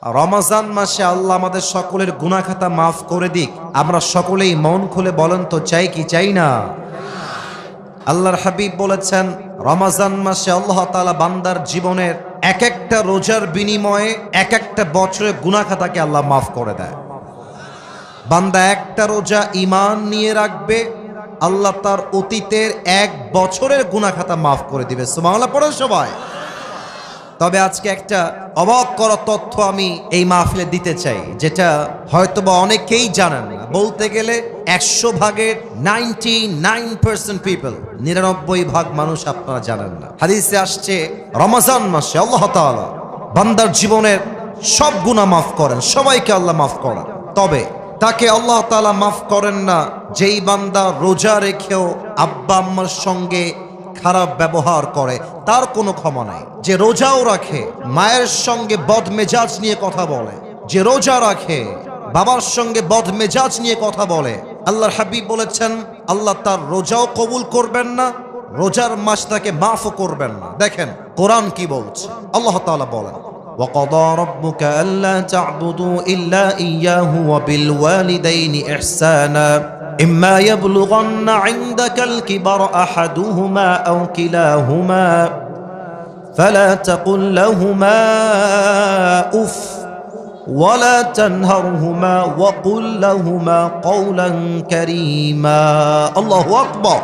রমজান মাসে আল্লাহ আমাদের সকলের গুনাহ খাতা মাফ করে দিক। আমরা সকলেই মন খুলে বলেন তো চাই কি চাই না? আল্লাহর হাবিব বলেছেন রমজান মাসে আল্লাহ তাআলা বান্দার জীবনের এক একটা রোজার বিনিময়ে এক একটা বছরের গুনাহ খাতাকে আল্লাহ মাফ করে দেয়। বান্দা একটা রোজা ঈমান নিয়ে রাখবে, আল্লাহ তার অতীতের এক বছরের গুনাহ খাতা মাফ করে দিবে। সুবহানাল্লাহ পড়েন সবাই। তবে আজকে একটা অবাক করা তথ্য আমি এই মাহফিলে দিতে চাই, যেটা হয়তোবা অনেকেই জানেন না। বলতে গেলে 100 ভাগের 99% পিপল, 99 ভাগ মানুষ আপনারা জানেন না। হাদিসে আসছে রমজান মাসে আল্লাহ তাআলা বান্দার জীবনের সব গুনাহ মাফ করেন, সবাইকে আল্লাহ মাফ করেন। তবে তাকে আল্লাহ তাআলা মাফ করেন না যেই বান্দা রোজা রেখেও আব্বা আম্মার সঙ্গে খারাপ ব্যবহার করে, তার কোনো ক্ষমা নাই। যে রোজাও রাখে মায়ের সঙ্গে বদমেজাজ নিয়ে কথা বলে, যে রোজা রাখে বাবার সঙ্গে বদমেজাজ নিয়ে কথা বলে, আল্লাহর হাবিব বলেছেন আল্লাহ তার রোজাও কবুল করবেন না, রোজার মাস তাকে মাফও করবেন না। দেখেন কোরআন কি বলছে। আল্লাহ তাআলা বলেন وَقَضَى رَبُّكَ أَلَّا تَعْبُدُوا إِلَّا إِيَّاهُ وَبِالْوَالِدَيْنِ إِحْسَانًا إِمَّا يَبْلُغَنَّ عِندَكَ الْكِبَرَ أَحَدُهُمَا أَوْ كِلَاهُمَا فَلَا تَقُل لَّهُمَا أُفٍّ وَلَا تَنْهَرْهُمَا وَقُل لَّهُمَا قَوْلًا كَرِيمًا الله أكبر.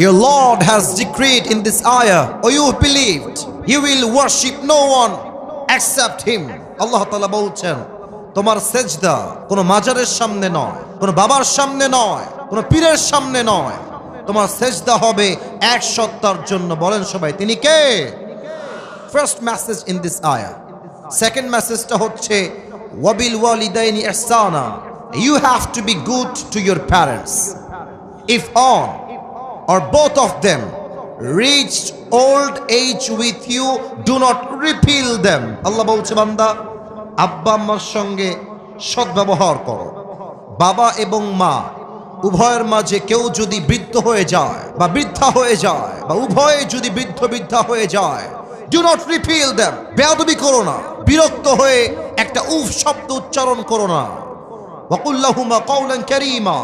Your Lord has decreed in this ayah, or you believed, you will worship no one except him. আল্লাহ তাআলা বলছেন তোমার সেজদা কোনো মাজারের সামনে নয়, কোনো বাবার সামনে নয়, কোনো পীরের সামনে নয়, তোমার সেজদা হবে এক সত্তার জন্য। বলেন সবাই তিনি কে? ফার্স্ট মেসেজ ইন দিস আয়াহ। সেকেন্ড মেসেজটা হচ্ছে ওয়াবিল ওয়ালিদাইনি ইহসানা, you have to be good to your parents. If on or both of them reached old age with you, do not repel them. আল্লাহ বলছে বান্দা আব্বা আম্মার সঙ্গে সদ্ব্যবহার করো। বাবা এবং মা উভয়ের মাঝে কেউ যদি বৃদ্ধ হয়ে যায় বা বৃদ্ধা হয়ে যায়, বা উভয়ে যদি বৃদ্ধা হয়ে যায়, do not repel them. বেয়াদবি করো না, বিরক্ত হয়ে একটা উফ শব্দ উচ্চারণ করো না। وَقُلْ لَهُمَا قَوْلًا كَرِيمًا.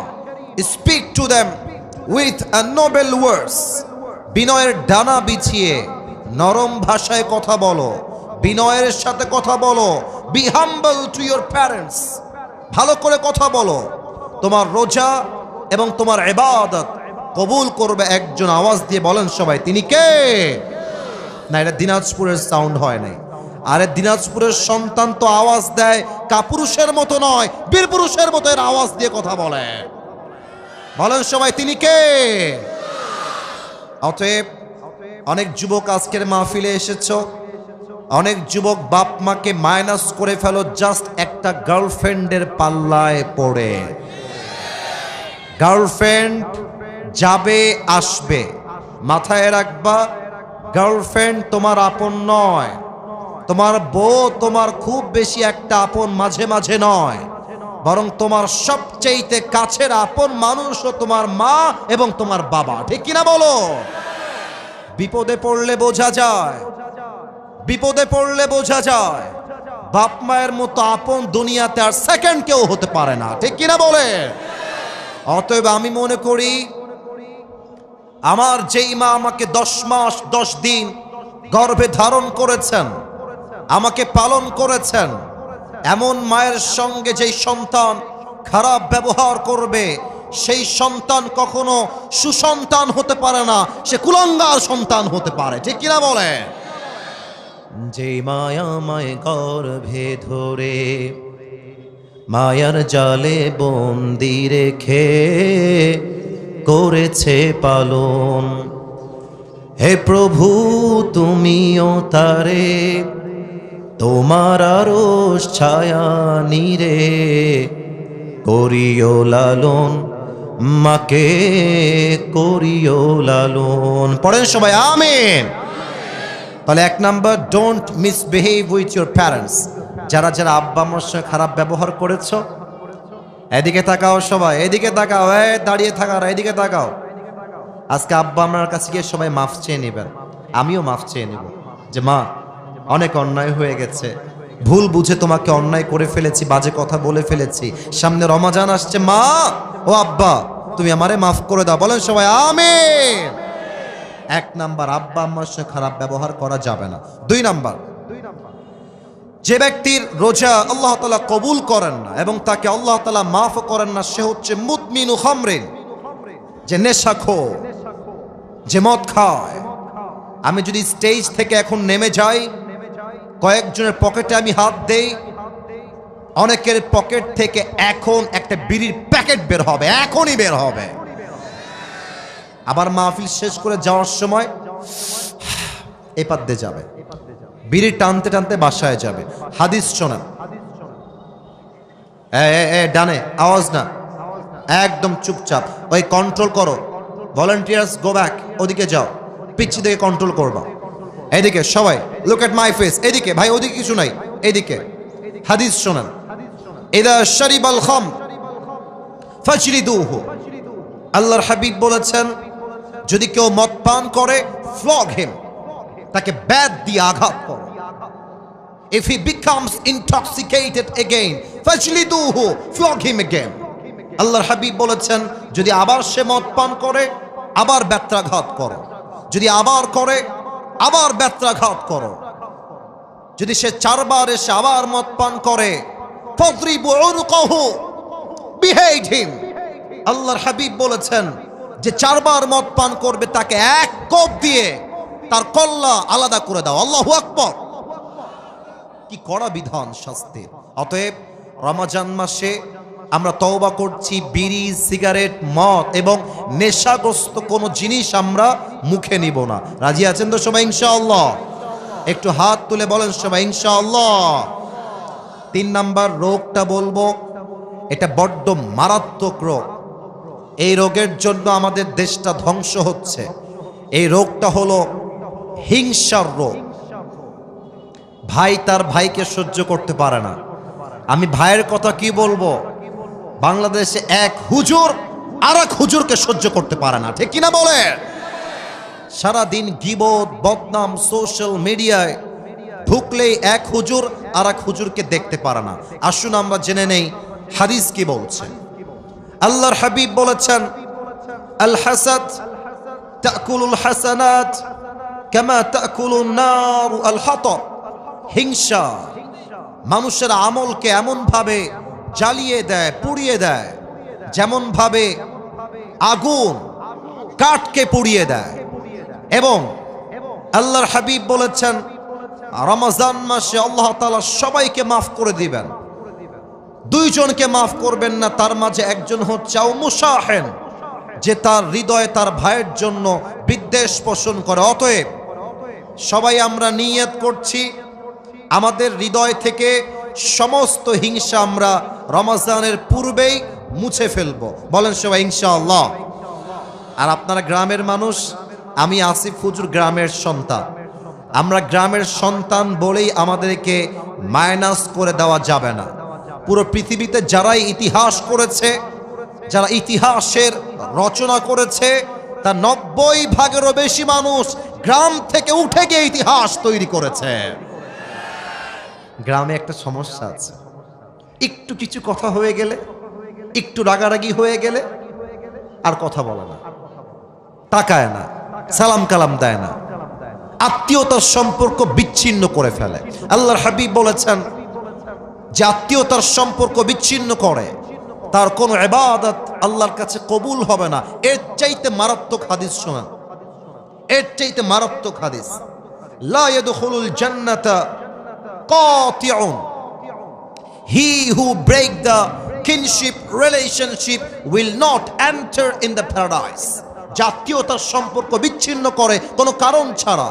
Speak to them with a noble words. বিনয়ের ডানা বিছিয়ে নরম ভাষায় কথা বলো, বিনয়ের সাথে কথা বলো। Be humble to your parents. ভালো করে কথা বলো। তোমার রোজা এবং তোমার ইবাদত কবুল করবে একজন। আওয়াজ দিয়ে বলেন সবাই তিনি কে? না, এটা দিনাজপুরের সাউন্ড হয় নাই। আরে দিনাজপুরের সন্তান তো আওয়াজ দেয় কাপুরুষের মতো নয়, বীর পুরুষের মতো এর আওয়াজ দিয়ে কথা বলে। বলেন সবাই তিনি কে? অতএব অনেক যুবক আজকের মাহফিলে এসেছো, অনেক যুবক বাপ মাকে মাইনাস করে ফেলো জাস্ট একটা গার্লফ্রেন্ডের পাল্লায় পড়ে। গার্লফ্রেন্ড যাবে আসবে, মাথায় রাখবা গার্লফ্রেন্ড তোমার আপন নয়। তোমার বউ তোমার খুব বেশি একটা আপন মাঝে মাঝে নয়, বরং তোমার সবচেয়ে কাছের আপন মানুষও তোমার মা এবং তোমার বাবা। ঠিক কিনা বলো? বিপদে পড়লে বোঝা যায়, বিপদে পড়লে বোঝা যায় বাপ মায়ের মতো আপন দুনিয়াতে আর সেকেন্ড কেউ হতে পারে না। ঠিক কিনা বলে? অতএব আমি মনে করি আমার যেই মা আমাকে 10 মাস 10 দিন গর্ভে ধারণ করেছেন, আমাকে পালন করেছেন, এমন মায়ের সঙ্গে যেই সন্তান খারাপ ব্যবহার করবে, সেই সন্তান কখনো সুসন্তান হতে পারে না, সে কুলাঙ্গার সন্তান হতে পারে। ঠিক কিনা বলে? যে মায়া মায় গর্ভে ধরে মায়ার জালে বন্দি রেখে করেছে পালন, হে প্রভু তুমিও তারে তোমার আরশ ছায়া নিরে করিও লালন, মাকে করিও লালন। পড়েন সবাই আমিন। তাহলে 1 number, don't misbehave with your parents. যারা যারা আব্বা আম্মার সঙ্গে খারাপ ব্যবহার করেছো, এদিকে তাকাও সবাই, এদিকে তাকাও, দাঁড়িয়ে থাকার এদিকে তাকাও। আজকে আব্বা আম্মার কাছে গিয়ে সবাই মাফ চেয়ে নেবেন, আমিও মাফ চেয়ে নেব যে মা অনেক অন্যায় হয়ে গেছে, ভুল বুঝে তোমাকে অন্যায় করে ফেলেছি, বাজে কথা বলে ফেলেছি, সামনে রমাজান আসছে, মা ও আব্বা তুমি আমারে মাফ করে দাও। বলেন সবাই আমিন। এক নাম্বার, আব্বা আম্মার সাথে খারাপ ব্যবহার করা যাবে না। দুই নাম্বার, যে ব্যক্তির রোজা আল্লাহ তাআলা কবুল করেন না এবং তাকে আল্লাহ তাআলা মাফ করেন না, সে হচ্ছে মুদমিনু খামরিন, যে নেশাখোর, যে মদ খায়। আমি যদি স্টেজ থেকে এখন নেমে যাই, কয়েকজনের পকেটে আমি হাত দেই, অনেকের পকেট থেকে এখন একটা বিড়ির প্যাকেট বের হবে, এখনই বের হবে। আবার মাহফিল শেষ করে যাওয়ার সময় এপার দিয়ে যাবে, বিড়ি টানতে টানতে বাসায় যাবে। হাদিস শোনেন, ডানে আওয়াজ না, একদম চুপচাপ, ওই কন্ট্রোল করো। ভলান্টিয়ার্স গো ব্যাক, ওদিকে যাও, পিচ্ছি থেকে কন্ট্রোল করবা। এদিকে সবাই লুক এট মাই ফেস, এদিকে ভাই, ওদিকে কিছু নাই, এদিকে। হাদিস শোনেন, ইদা শারিবাল খামর ফাজলিদুহু, আল্লাহর হাবিব বলেছেন যদি কেউ মদ পান করে ফ্লগ হিম, তাকে ব্যাট দিয়ে আঘাত করো। If he becomes intoxicated again, fajliduhu, flog him again. আল্লাহর হাবিব বলেছেন যদি আবার সে মদ পান করে আবার ব্যত্রাঘাত করো, যদি আবার করে আবার ব্যত্রাঘাত করো, যদি সে চারবার এসে আবার মদ পান করে ফadribu উনকাহু, behead him. আল্লাহর হাবিব বলেছেন যে চারবার মদ পান করবে তাকে এক কোপ দিয়ে তার কল্লা আলাদা করে দাও। আল্লাহু আকবার। কি কড়া বিধান শাস্তির। অতএব রমজান মাসে আমরা তওবা করছি, বিড়ি, সিগারেট, মদ এবং নেশাগ্রস্ত কোনো জিনিস আমরা মুখে নিব না। রাজি আছেন তো সবাই ইনশাআল্লাহ? একটু হাত তুলে বলেন সবাই ইনশাআল্লাহ। 3 নাম্বার রোগটা বলবো, এটা বড্ড মারাত্মক রোগ। এই রোগের জন্য আমাদের দেশটা ধ্বংস হচ্ছে। এই রোগটা হলো হিংসার রোগ। ভাই তার ভাইকে সহ্য করতে পারে না। আমি ভাইয়ের কথা কি বলবো, বাংলাদেশে এক হুজুর আর এক হুজুরকে সহ্য করতে পারে না, ঠিক কিনা বলে? সারাদিন গীবত, বদনাম, সোশ্যাল মিডিয়ায় ঢুকলেই এক হুজুর আর এক হুজুরকে দেখতে পারে না। আসুন আমরা জেনে নেই হাদিস কি বলছে। আল্লাহর হাবিব বলেছেন আল হাসাদ তাকুলুল হাসানাত কামা তাকুলুন নার আল হাতাব। হিংসা মানুষের আমলকে এমন ভাবে জ্বালিয়ে দেয়, পুড়িয়ে দেয়, যেমন ভাবে আগুন কাঠকে পুড়িয়ে দেয়। এবং আল্লাহর হাবিব বলেছেন রমজান মাসে আল্লাহ তাআলা সবাইকে মাফ করে দিবেন, দুইজনকে মাফ করবেন না। তার মাঝে একজন হচ্ছে মুসাহেন, যে তার হৃদয়ে তার ভাইয়ের জন্য বিদ্বেষ পোষণ করে। অতএব সবাই আমরা নিয়ত করছি আমাদের হৃদয় থেকে সমস্ত হিংসা আমরা রমজানের পূর্বেই মুছে ফেলবো। বলেন সবাই ইনশাআল্লাহ। আর আপনারা গ্রামের মানুষ, আমি আসিফ হুজুর গ্রামের সন্তান। আমরা গ্রামের সন্তান বলেই আমাদেরকে মাইনাস করে দেওয়া যাবে না। পুরো পৃথিবীতে যারাই ইতিহাস করেছে, যারা ইতিহাসের রচনা করেছে, তার 90% বেশি মানুষ গ্রাম থেকে উঠে গিয়ে ইতিহাস তৈরি করেছে। গ্রামে একটা সমস্যা আছে, একটু কিছু কথা হয়ে গেলে, একটু রাগারাগি হয়ে গেলে আর কথা বলে না, তাকায় না, সালাম কালাম দেয় না, আত্মীয়তার সম্পর্ক বিচ্ছিন্ন করে ফেলে। আল্লাহর হাবিব বলেছেন যে আত্মীয়তার সম্পর্ক বিচ্ছিন্ন করে তার কোনো ইবাদত আল্লাহর কাছে কবুল হবে না। এর চাইতে মারাত্মক হাদিস শোনেন, এর চাইতে মারাত্মক হাদিস, লা ইয়াদখুলুল জান্নাতা কাতিউন, he who break the kinship relationship will not enter in the paradise। জাতীয়তার সম্পর্ক বিচ্ছিন্ন করে কোনো কারণ ছাড়া,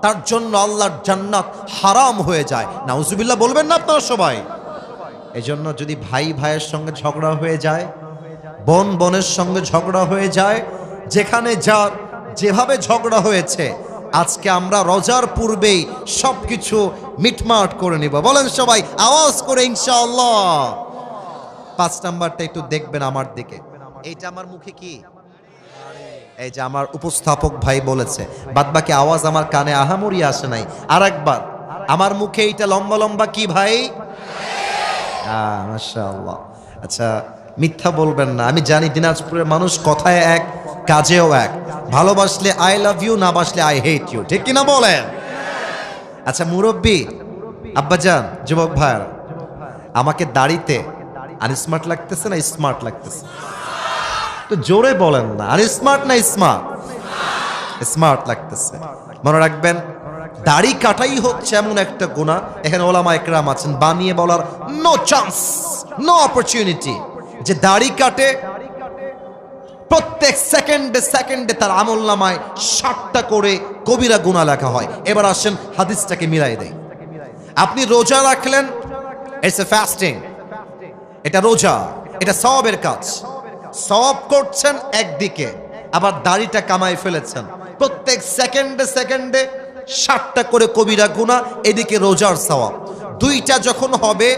তার জন্য আল্লাহর জান্নাত হারাম হয়ে যায়। নাউজুবিল্লাহ বলবেন না আপনারা সবাই? এজন্য যদি ভাই ভাইয়ের সঙ্গে ঝগড়া হয়ে যায়, বোন বোনের সঙ্গে ঝগড়া হয়ে যায়, যেখানে যার যেভাবে ঝগড়া হয়েছে, আজকে আমরা রোজার পূর্বেই সবকিছু মিটমাট করে নিব। বলেন সবাই আওয়াজ করে ইনশাআল্লাহ। 5 নাম্বারটা একটু দেখবেন আমার দিকে। এইটা আমার মুখে কি, এই যে আমার উপস্থাপক ভাই বলেছে, বাদ বাকি আওয়াজ আমার কানে আহামরি আসে নাই। আর একবার আমার মুখে এইটা লম্বা লম্বা কি ভাই? মাশাআল্লাহ। আচ্ছা, মিথ্যা বলবেন না। আমি জানি দিনাজপুরের মানুষ কথায় এক, কাজেও এক। ভালোবাসলে আই লাভ ইউ, না বাসলে আই হেট ইউ, ঠিক কিনা বলেন? আচ্ছা মুরব্বী, আব্বাজান, যুবক ভাইয়ার, আমাকে দাড়িতে আনস্মার্ট লাগতেছে না স্মার্ট লাগতেছে? তো জোরে বলেন না, আনস্মার্ট না স্মার্ট? স্মার্ট লাগতেছে। মনে রাখবেন, দাড়ি কাটাই হচ্ছে এমন একটা গুনাহ, এখানে ওলামা একরাম আছেন, বানিয়ে বলার নো চান্স, নো অপরচুনিটি, যে দাড়ি কাটে প্রত্যেক সেকেন্ডে সেকেন্ডে তার আমলনামায় 60টা করে কবিরা গুনাহ লেখা হয়। এবার আসেন হাদিসটাকে মিলাই দেই। আপনি রোজা রাখলেন, ইটস এ ফাস্টিং, এটা রোজা, এটা সওয়াবের কাজ। সওয়াব করছেন একদিকে, আবার দাড়িটা কামাই ফেলেছেন, প্রত্যেক সেকেন্ডে সেকেন্ডে 60টা করে কবিরা গুনাহ, এদিকে রোজার সওয়াব। দুইটা যখন হবে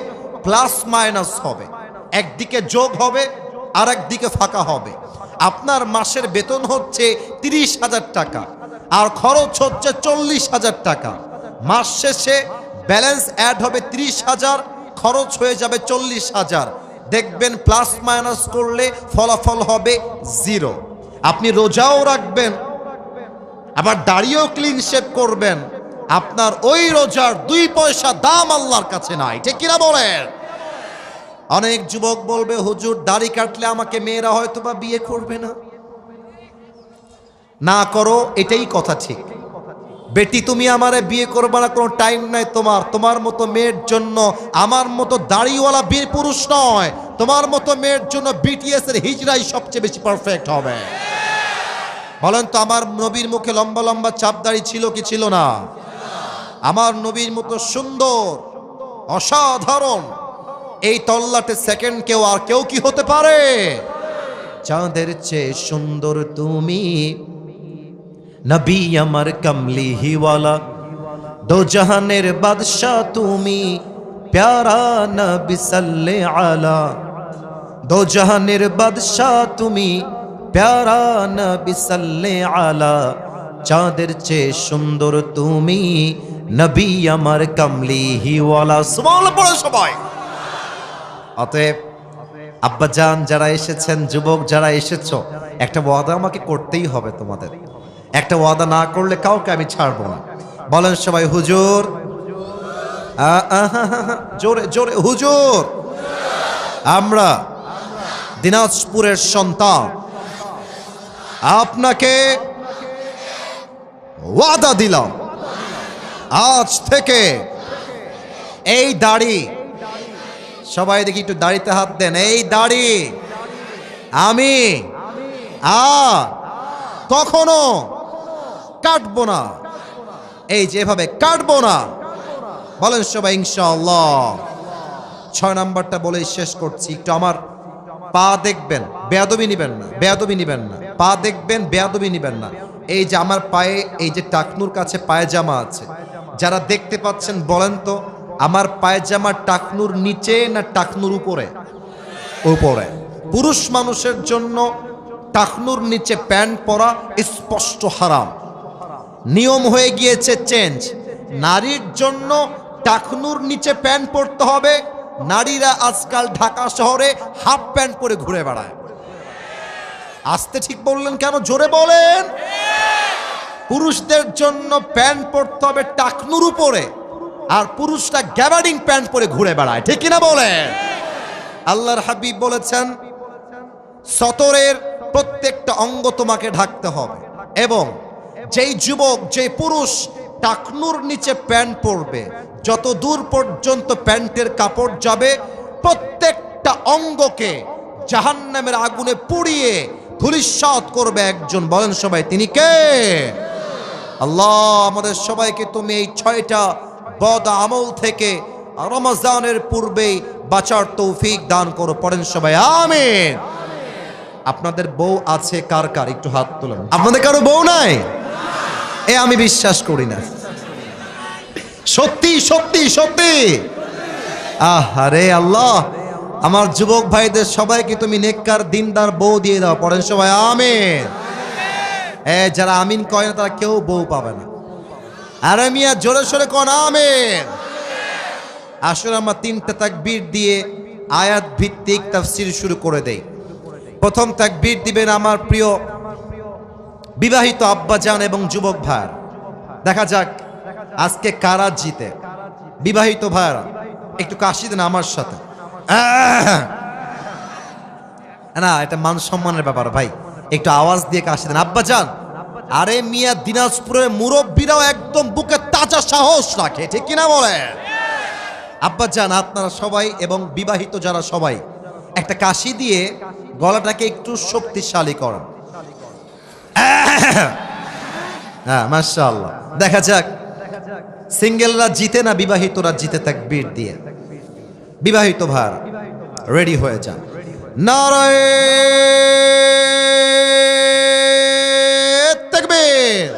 প্লাস মাইনাস হবে, একদিকে যোগ হবে আর একদিকে ফাঁকা হবে। আপনার মাসের বেতন হচ্ছে 30,000 টাকা আর খরচ হচ্ছে 40,000 টাকা। মাস শেষে ব্যালেন্স অ্যাড হবে 30,000, খরচ হয়ে যাবে 40,000। দেখবেন প্লাস মাইনাস করলে ফলাফল হবে 0। আপনি রোজাও রাখবেন, আবার দাড়িও ক্লিন শেভ করবেন, আপনার ওই রোজার 2 পয়সা দাম আল্লাহর কাছে নাই, ঠিক কিনা বলেন? অনেক যুবক বলবে, হুজুর দাড়ি কাটলে আমাকে মেয়েরা হয়তো বা বিয়ে করবে না। না করো, এটাই কথা ঠিক। বেটি, তুমি আমারে বিয়ে করবে না, কোনো টাইম নাই তোমার। তোমার মতো মেয়ের জন্য আমার মতো দাড়িওয়ালা বীর পুরুষ নয়, তোমার মতো মেয়ের জন্য বিটিএস এর হিজড়াই সবচেয়ে বেশি পারফেক্ট হবে। বলেন তো, আমার নবীর মুখে লম্বা লম্বা চাপ দাড়ি ছিল কি ছিল না? আমার নবীর মতো সুন্দর, অসাধারণ এই তল্লাটে সেকেন্ড কেউ আর কেউ কি হতে পারে? চাঁদের চেয়ে সুন্দর তুমি, নবী আমার কমলি হিওয়ালা, দো জাহানের বাদশাহ তুমি, প্যারা নবী সাল্লে আলা। দো জাহানের বাদশাহ তুমি, প্যারা নবী সাল্লে আলা। চাঁদের চেয়ে সুন্দর তুমি, নবী আমার কমলি হিওয়ালা। সুবহানাল্লাহ পড়ো সবাই। অতএব আব্বাজান যারা এসেছেন, যুবক যারা এসেছো, একটা ওয়াদা আমাকে করতেই হবে তোমাদের। একটা ওয়াদা না করলে কাউকে আমি ছাড়বো না। বলেন সবাই হুজুর, জোরে জোরে হুজুর। আমরা দিনাজপুরের সন্তান, আপনাকে ওয়াদা দিলাম, আজ থেকে এই দাড়ি, সবাই দেখি একটু দাড়িতে হাত দেন, এই দাড়ি আমি কখনো কাটবো না, এই যেভাবে কাটবো না। বলেন সবাই ইনশাআল্লাহ। 6 নাম্বারটা বলেই শেষ করছি। একটু আমার পা দেখবেন, বেয়াদবি নিবেন না, বেয়াদবি নিবেন না। পা দেখবেন, বেয়াদবি নিবেন না। এই যে আমার পায়ে এই যে টাকনুর কাছে পায়জামা আছে, যারা দেখতে পাচ্ছেন বলেন তো, আমার পায়জামা টাকনুর নিচে না টাকনুর উপরে? উপরে। পুরুষ মানুষের জন্য টাকনুর নিচে প্যান্ট পরা স্পষ্ট হারাম, নিয়ম হয়ে গিয়েছে চেঞ্জ। নারীর জন্য টাকনুর নিচে প্যান্ট পরতে হবে। নারীরা আজকাল ঢাকা শহরে হাফ প্যান্ট পরে ঘুরে বেড়ায়। আস্তে ঠিক বললেন কেন? জোরে বলেন। পুরুষদের জন্য প্যান্ট পরতে হবে টাকনুর উপরে, আর পুরুষরা গ্যাবার্ডিং প্যান্ট পরে ঘুরে বেড়ায়, ঠিক কিনা বলেন? আল্লাহর হাবিব বলেছেন, সতরের প্রত্যেকটা অঙ্গ তোমাকে ঢাকতে হবে, এবং যেই যুবক, যেই পুরুষ টাকনুর নিচে প্যান্ট পরবে, যত দূর পর্যন্ত প্যান্টের কাপড় যাবে, প্রত্যেকটা অঙ্গকে জাহান্নামের আগুনে পুড়িয়ে ধূলিসাৎ করবে একজন। বলেন সবাই, তিনি কে? আল্লাহ আমাদের সবাইকে তুমি এই 6টা বদ আমল থেকে রমজানের পূর্বেই বাঁচার তৌফিক দান করো। পড়েন সবাই আমিন। আপনাদের বউ আছে কার কার? একটু হাত তুলেন। আপনাদের কারো বউ নাই? আমি বিশ্বাস করি না। সত্যি সত্যি সত্যি। আহারে আল্লাহ, আমার যুবক ভাইদের সবাইকে তুমি নেককার দিনদার বউ দিয়ে দাও। পড়েন সবাই আমিন। যারা আমিন কয় না তারা কেউ বউ পাবে না। আরে মিয়া জোরে সোরে কোন আমিন। আসলে আমরা 3টা তাকবীর দিয়ে আয়াত ভিত্তিক তাফসীর শুরু করে দেই। প্রথম তাকবীর দিবেন আমার প্রিয় বিবাহিত আব্বাজান এবং যুবক ভাইরা। দেখা যাক আজকে কারা জিতে। বিবাহিত ভাইরা একটু কাশি দেন আমার সাথে। না, এটা মান সম্মানের ব্যাপার ভাই, একটু আওয়াজ দিয়ে কাশি দেন আব্বাজান। আরে মিয়া দিনাজপুরের মুরব্বীরাও একদম বুকে তাজা সাহস রাখে, ঠিক কিনা বলে? আব্বাজান আপনারা সবাই এবং বিবাহিত যারা সবাই একটা কাশি দিয়ে গলাটাকে একটু শক্তিশালী করেন। হ্যাঁ, মাশাআল্লাহ। দেখা যাক সিঙ্গেলরা জিতে না বিবাহিতরা জিতে তাকবীর দিয়ে। বিবাহিত ভাইরা রেডি হয়ে যান। নারায়ে তাকবীর।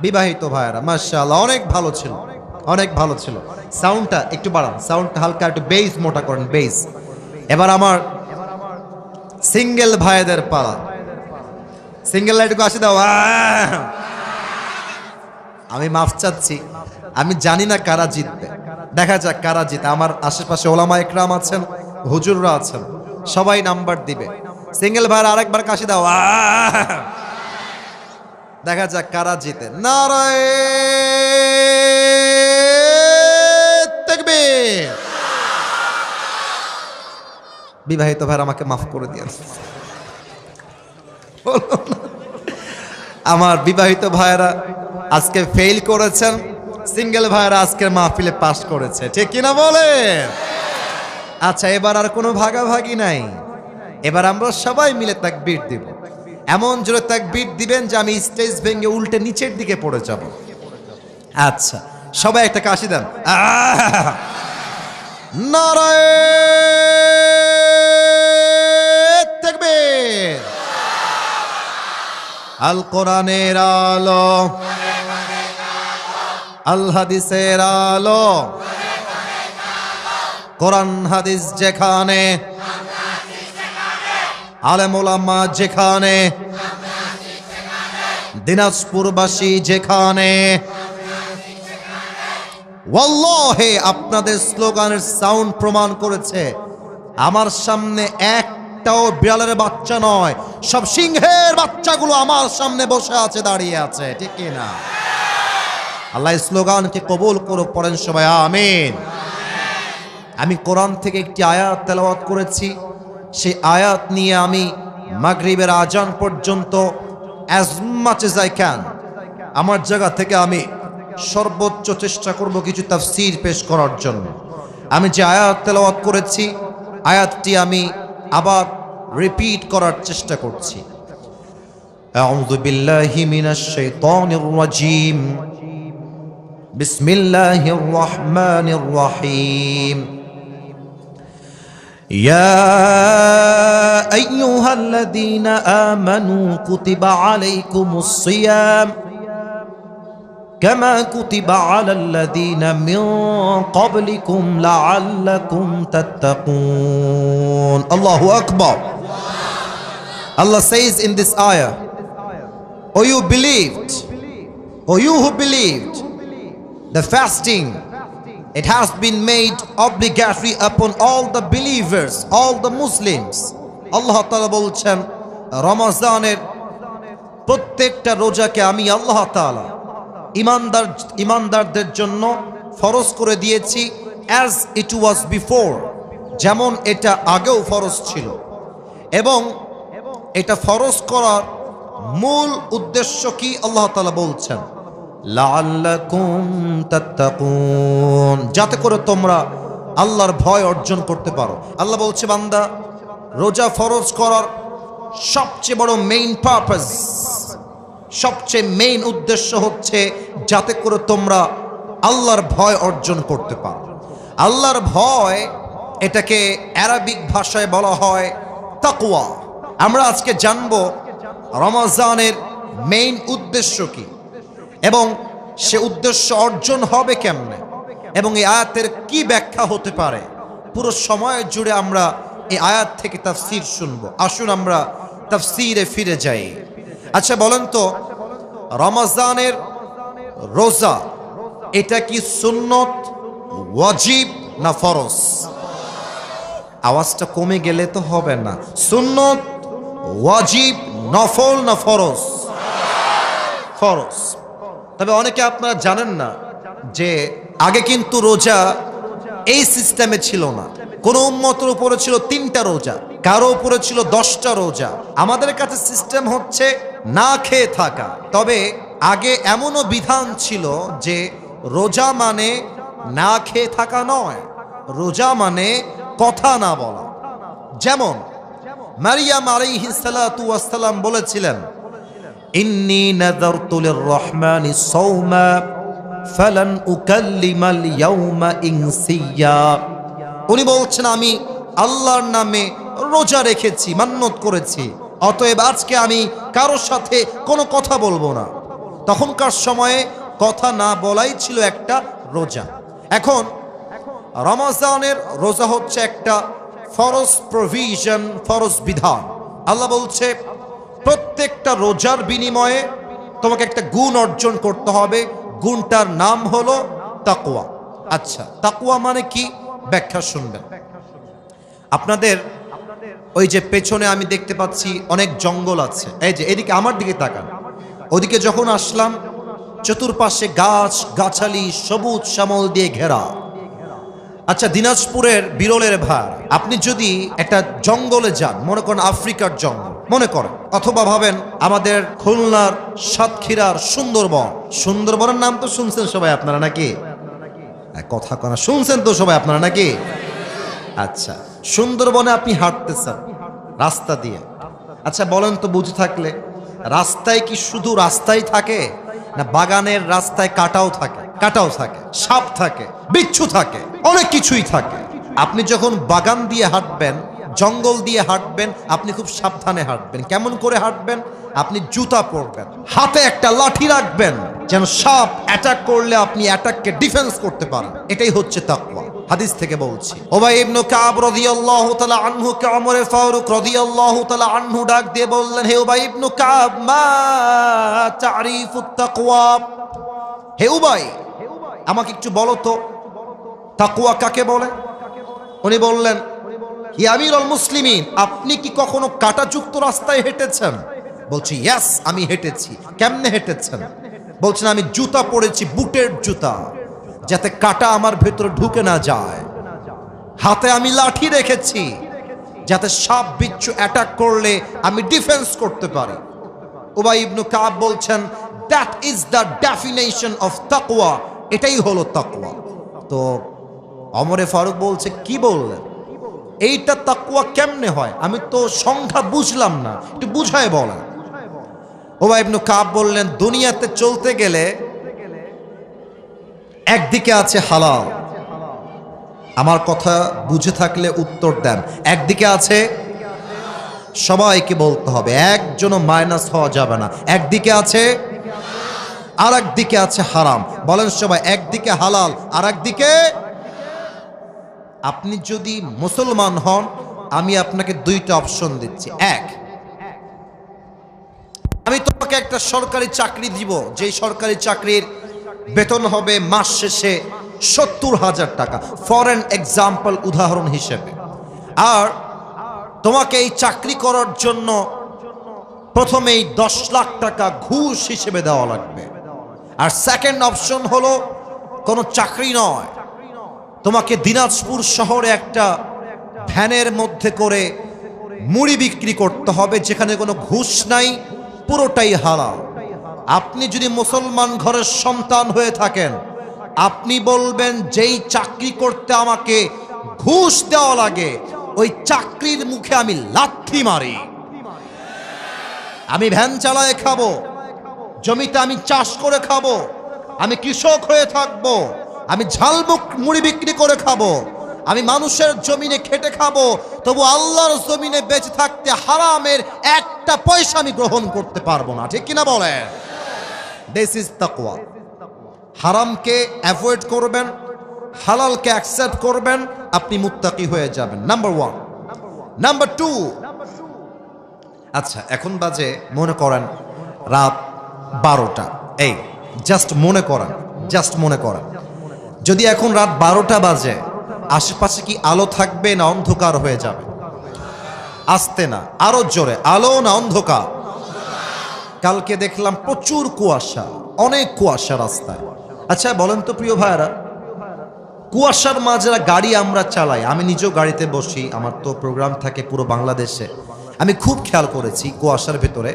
বিবাহিত ভাইরা মাশাআল্লাহ অনেক ভালো ছিল, অনেক ভালো ছিল। সাউন্ডটা একটু বাড়ান, সাউন্ডটা হালকা একটু বেস মোটা করেন, বেস। এবার আমার সিঙ্গেল ভাইদের পালা। সিঙ্গেল লাইটকে আসি দাও। আমি মাফ চাচ্ছি, আমি জানি না কারা জিতবে। দেখা যাক কারা জিতে। আমার আশেপাশে ওলামা একরাম আছেন, হুজুররা আছেন, সবাই নাম্বার দিবে। সিঙ্গেল ভাইয়ের আরেকবার কাশি দাও। দেখা যাক কারা জিতে। নারায়ে তাকবীর। বিবাহিত ভাইরা আমাকে মাফ করে দিয়েন। আমার বিবাহিত ভাইরা আজকে ফেল করেছেন, সিঙ্গেল ভাইরা আজকের মাহফিলে পাস করেছে, ঠিক কিনা বলে? আচ্ছা, এবার আর কোনো ভাগাভাগি নাই। এবার আমরা সবাই মিলে তাকবীর দিব। এমন জোরে তাকবীর দিবেন যে আমি স্টেজ ভেঙে উল্টে নিচের দিকে পড়ে যাব। আচ্ছা, সবাই একটা কাশি দেন। নারায়ে তাকবীর। আল কোরআনের আলো, আল হাদিসের আলো, কোরআন হাদিস যেখানে, আলেম ওলামা যেখানে, দিনাজপুরবাসী যেখানে, ওয়াল্লাহি আপনাদের স্লোগানের সাউন্ড প্রমাণ করেছে আমার সামনে একটাও বিড়ালের বাচ্চা নয়, সব সিংহের বাচ্চাগুলো আমার সামনে বসে আছে, দাঁড়িয়ে আছে, ঠিক কিনা? আল্লাহ স্লোগানকে কবুল করুক, পড়েন সবাই আমিন। আমি কোরআন থেকে একটি আয়াত তেলাওয়াত করেছি। সেই আয়াত নিয়ে আমি মাগরিবের আজান পর্যন্ত as much as I can আমার জায়গা থেকে আমি সর্বোচ্চ চেষ্টা করব কিছু তাফসীর পেশ করার জন্য। আমি যে আয়াত তেলাওয়াত করেছি, আয়াতটি আমি আবার রিপিট করার চেষ্টা করছি। আউযু বিল্লাহি মিনাশ শাইতানির রাজীম। বিসমিল্লাহির রহমানির রহিম। يا أيها الذين آمنوا كتب عليكم الصيام كما كتب على الذين من قبلكم لعلكم تتقون. الله أكبر. Allah says in this ayah, O you believed, O you who believed, the fasting, it has been made obligatory upon all the believers, all the Muslims. Allah Ta'ala বলছেন রমজানের প্রত্যেকটা রোজাকে আমি আল্লাহ তাআলা ইমানদারদের জন্য ফরজ করে দিয়েছি, as it was before, যেমন এটা আগেও ফরজ ছিল। এবং এটা ফরজ করার মূল উদ্দেশ্য কি আল্লাহ তাআলা বলছেন, লাআল্লাকুম তাত্তাকুন, যাতে করে তোমরা আল্লাহর ভয় অর্জন করতে পারো। আল্লাহ বলছে, বান্দা, রোজা ফরজ করার সবচেয়ে বড় মেইন পারপাস, সবচেয়ে মেইন উদ্দেশ্য হচ্ছে যাতে করে তোমরা আল্লাহর ভয় অর্জন করতে পারো। আল্লাহর ভয়, এটাকে আরবিক ভাষায় বলা হয় তাকওয়া। আমরা আজকে জানবো রমজানের মেইন উদ্দেশ্য কি এবং সে উদ্দেশ্য অর্জন হবে কেমনে এবং এই আয়াতের কি ব্যাখ্যা হতে পারে। পুরো সময় জুড়ে আমরা এই আয়াত থেকে তাফসীর শুনবো। আসুন আমরা তাফসীরে ফিরে যাই। আচ্ছা বলেন তো, রমজানের রোজা এটা কি সুন্নত, ওয়াজিব না ফরজ? আওয়াজটা কমে গেলে তো হবে না। সুন্নত, ওয়াজিব, নফল না ফরজ? ফরজ। তবে অনেকে আপনারা জানেন না যে আগে কিন্তু রোজা এই সিস্টেমে ছিল না। কোন উম্মতের উপরে ছিল 3টা রোজা, কারো উপরে ছিল 10টা রোজা। আমাদের কাছে সিস্টেম হচ্ছে না খেয়ে থাকা। তবে আগে এমনও বিধান ছিল যে রোজা মানে না খেয়ে থাকা নয়, রোজা মানে কথা না বলা। যেমন মারিয়াম আলাইহিস সালাতু ওয়াস সালাম বলেছিলেন, ইন্নী নাযারতু লির-রহমানি সাওমা ফালান উকাল্লিমাল ইয়াওমা ইনসিয়া। উনি বলছেন, আমি আল্লাহর নামে রোজা রেখেছি, মান্নত করেছি, অতএব আজকে আমি কারোর সাথে কোনো কথা বলবো না। তখনকার সময়ে কথা না বলাই ছিল একটা রোজা। এখন রমজানের রোজা হচ্ছে একটা ফরজ প্রভিশন, ফরজ বিধান। আল্লাহ বলছে প্রত্যেকটা রোজার বিনিময়ে তোমাকে একটা গুণ অর্জন করতে হবে, গুণটার নাম হলো তাকওয়া। আচ্ছা, তাকওয়া মানে কি? ব্যাখ্যা শুনবেন। আপনাদের ওই যে পেছনে আমি দেখতে পাচ্ছি অনেক জঙ্গল আছে, এই যে এদিকে আমার দিকে তাকান। ওদিকে যখন আসলাম, চতুর্পাশে গাছ গাছালি সবুজ শ্যামল দিয়ে ঘেরা। আচ্ছা, দিনাজপুরের বিরলের ভার, আপনি যদি একটা জঙ্গলে যান, মনে করেন আফ্রিকার জঙ্গল মনে করেন, অথবা ভাবেন আমাদের খুলনার সাতক্ষীরার সুন্দরবন। সুন্দরবনের নাম তো শুনছেন সবাই আপনারা নাকি? কথা কনা শুনছেন তো সবাই আপনারা নাকি? আচ্ছা, সুন্দরবনে আপনি হাঁটতেছেন রাস্তা দিয়ে। আচ্ছা বলেন তো, বুঝে থাকলে রাস্তায় কি শুধু রাস্তাই থাকে, না বাগানের রাস্তায় কাটাও থাকে? কাটাও থাকে, সাপ থাকে, বিচ্ছু থাকে, অনেক কিছুই থাকে। আপনি যখন বাগান দিয়ে হাঁটবেন, জঙ্গল দিয়ে হাঁটবেন, আপনি খুব সাবধানে হাঁটবেন। কেমন করে হাঁটবেন? আপনি জুতা পরবেন, হাতে একটা লাঠি রাখবেন, যেন সাপ অ্যাটাক করলে আপনি অ্যাটাককে ডিফেন্স করতে পারেন। এটাই হচ্ছে তাকওয়া। হাদিস থেকে বলছি, উবাই ইবনে কাব রাদিয়াল্লাহু তাআলা আনহু কে ওমর ফারুক রাদিয়াল্লাহু তাআলা আনহু ডাক দিয়ে বললেন, হে উবাই ইবনে কাব, মা তারিফুত তাকওয়া? হে উবাই, আমাকে একটু বলো তো তাকওয়া কাকে বলে? উনি বললেন, ইয়া আমিরুল মুসলিমিন, আপনি কি কখনো কাঁটাযুক্ত রাস্তায় হেঁটেছেন? বলছি, ইয়েস, আমি হেঁটেছি। কেমনে হেঁটেছেন? বলছেন, আমি জুতা পরেছি, বুটের জুতা, যাতে কাঁটা আমার ভেতরে ঢুকে না যায়। হাতে আমি লাঠি রেখেছি, যাতে সাপ বিচ্ছু অ্যাটাক করলে আমি ডিফেন্স করতে পারি। উবাই ইবনে কাব বলছেন, that is the definition of তাকওয়া, এটাই হলো তাকওয়া। তো ওমর ফারুক বলছে, কি বললেন? এইটা তাকওয়া কেমনে হয়? আমি তো সংখ্যা বুঝলাম না, একটু বুঝায় বলেন। উবাই ইবনে কাব বললেন, দুনিয়াতে চলতে গেলে একদিকে আছে হালাল, আমার কথা বুঝে থাকলে উত্তর দেন। একদিকে আছে, সবাইকে বলতে হবে, একজনও মাইনাস হওয়া যাবে না। একদিকে আছে, আর একদিকে আছে হারাম। বলেন সবাই, একদিকে হালাল আর একদিকে। আপনি যদি মুসলমান হন, আমি আপনাকে 2টা অপশন দিচ্ছি। এক, আমি তোমাকে একটা সরকারি চাকরি দিব, যেই সরকারি চাকরির বেতন হবে মাস শেষে 70,000 টাকা, ফর এন এক্সাম্পল, উদাহরণ হিসেবে। আর তোমাকে এই চাকরি করার জন্য প্রথমেই 10 লাখ টাকা ঘুষ হিসেবে দেওয়া লাগবে। আর সেকেন্ড অপশন হলো কোনো চাকরি নয়, তোমাকে দিনাজপুর শহরে একটা ভ্যানের মধ্যে করে মুড়ি বিক্রি করতে হবে, যেখানে কোনো ঘুষ নাই, পুরোটাই হালাল। আপনি যদি মুসলমান ঘরের সন্তান হয়ে থাকেন, আপনি বলবেন, যেই চাকরি করতে আমাকে ঘুষ দেওয়া লাগে, ওই চাকরির মুখে আমি লাথি মারি। আমি ভ্যান চালায় খাবো, জমিতে আমি চাষ করে খাবো, আমি কৃষক হয়ে থাকবো, আমি ঝালমুখ মুড়ি বিক্রি করে খাবো, আমি মানুষের জমিনে খেটে খাবো, তবু আল্লাহর জমিনে বেঁচে থাকতে হারামের একটা পয়সা আমি গ্রহণ করতে পারবো না। ঠিক কিনা বলেন? দিস ইজ তাকওয়া। হারামকে অ্যাভয়েড করবেন, হালালকে অ্যাকসেপ্ট করবেন, আপনি মুত্তাকি হয়ে যাবেন। নাম্বার 1। নাম্বার 2, আচ্ছা এখন বাজে মনে করেন রাত 12টা। এই জাস্ট মনে করেন যদি এখন রাত 12টা বাজে, আশেপাশে কি আলো থাকবে না অন্ধকার হয়ে যাবে? আসতে না, আরো জোরে, আলো না অন্ধকার? কালকে দেখলাম প্রচুর কুয়াশা, অনেক কুয়াশা রাস্তায়। আচ্ছা বলেন তো প্রিয় ভাইরা, কুয়াশার মাঝে গাড়ি আমরা চালাই, আমি নিজেও গাড়িতে বসি, আমার তো প্রোগ্রাম থাকে পুরো বাংলাদেশে। আমি খুব খেয়াল করেছি কুয়াশার ভেতরে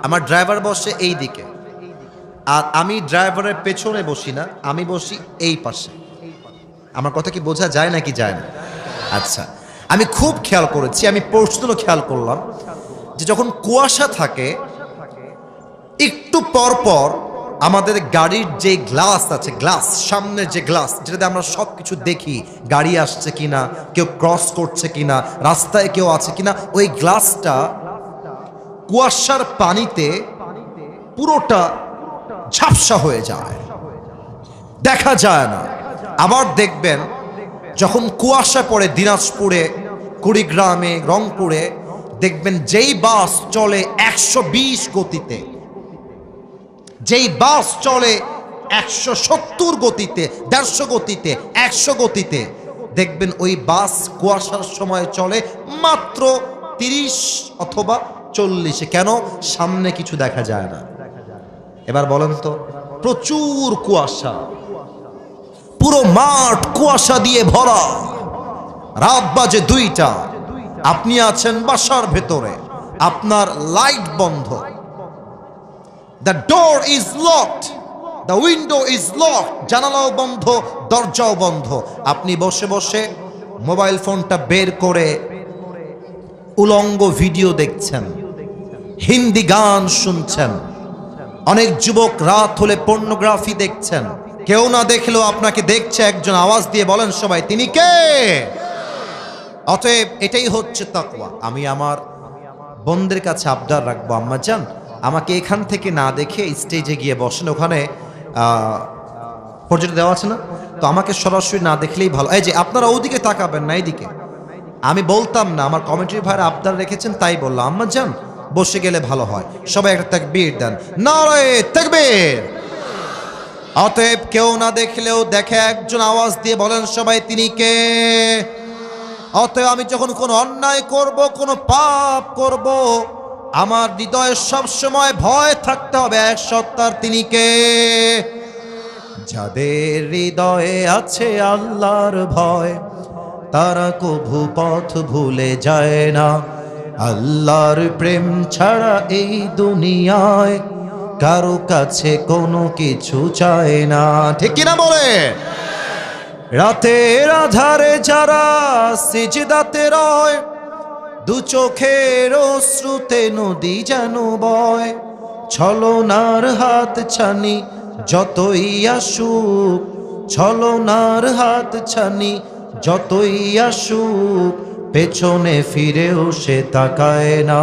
আমার ড্রাইভার বসে এই দিকে, আর আমি ড্রাইভারের পেছনে বসি না, আমি বসি এই পাশে। আমার কথা কি বোঝা যায় নাকি যায় না? আচ্ছা, আমি খুব খেয়াল করেছি, আমি পরশুদিনও খেয়াল করলাম যে যখন কুয়াশা থাকে একটু পর পর আমাদের গাড়ির যে গ্লাস আছে, গ্লাস সামনের যে গ্লাস যেটাতে আমরা সব কিছু দেখি, গাড়ি আসছে কিনা, কেউ ক্রস করছে কিনা, রাস্তায় কেউ আছে কিনা, ওই গ্লাসটা কুয়াশার পানিতে পুরোটা ঝাপসা হয়ে যায়, দেখা যায় না। আবার দেখবেন যখন কুয়াশা পড়ে দিনাজপুরে, কুড়িগ্রামে, রংপুরে, দেখবেন যেই বাস চলে 120 গতিতে, যেই বাস চলে 170 গতিতে, 150 গতিতে, 100 গতিতে, দেখবেন ওই বাস কুয়াশার সময় চলে মাত্র 30 অথবা 40। কেন? সামনে কিছু দেখা যায় না। এবার বলেন তো, প্রচুর কুয়াশা, পুরো মাঠ কুয়াশা দিয়ে ভরা, রাত বাজে 2টা, আপনি আছেন বাসার ভেতরে, আপনার লাইট বন্ধ, the door is locked, the window is locked, জানালাও বন্ধ, দরজাও বন্ধ। আপনি বসে বসে মোবাইল ফোনটা বের করে উলঙ্গ ভিডিও দেখছেন, হিন্দি গান শুনছেন, অনেক যুবক রাত হলে পর্নোগ্রাফি দেখছেন। কেউ না দেখলেও আপনাকে দেখছে একজন, আওয়াজ দিয়ে বলেন সবাই, তিনি কে? অতএব এটাই হচ্ছে তাকওয়া। আমি আমার বোনদের কাছে আবদার রাখবো, আম্মা জান আমাকে এখান থেকে না দেখে স্টেজে গিয়ে বসেন, ওখানে প্রজেক্ট দেওয়া আছে না, তো আমাকে সরাসরি না দেখলেই ভালো। এই যে আপনারা ওদিকে তাকাবেন না, এইদিকে। আমি বলতাম না, আমার কমেন্ট্রি ভাইরা আবদার রেখেছেন তাই বললাম, আম্মা জান বসে গেলে ভালো হয়। সবাই একটা তাকবীর দেন, নারায়ে তাকবীর। অতএব কেউ না দেখলেও দেখে একজন, আওয়াজ দিয়ে বলেন সবাই, তিনি কে? অতএব আমি যখন কোনো অন্যায় করব, কোনো পাপ করব, আমার হৃদয়ে সব সময় ভয় থাকতে হবে এক সত্তার, তিনি কে? যাদের হৃদয়ে আছে আল্লাহর ভয়, তারা কভু পথ ভুলে যায় না। আল্লাহর প্রেম ছাড়া এই দুনিয়ায় কারো কাছে কোনো কিছু চায় না, ঠিক কিনা বলে? রাতের আধারে যারা সিজদাতে রয়, দু চোখের অশ্রুতে নদী যেন বয়, ছলনার হাত ছানি যতই আসুক, ছলনার হাত ছানি যতই আসুক, পেছনে ফিরেও সে তাকায় না।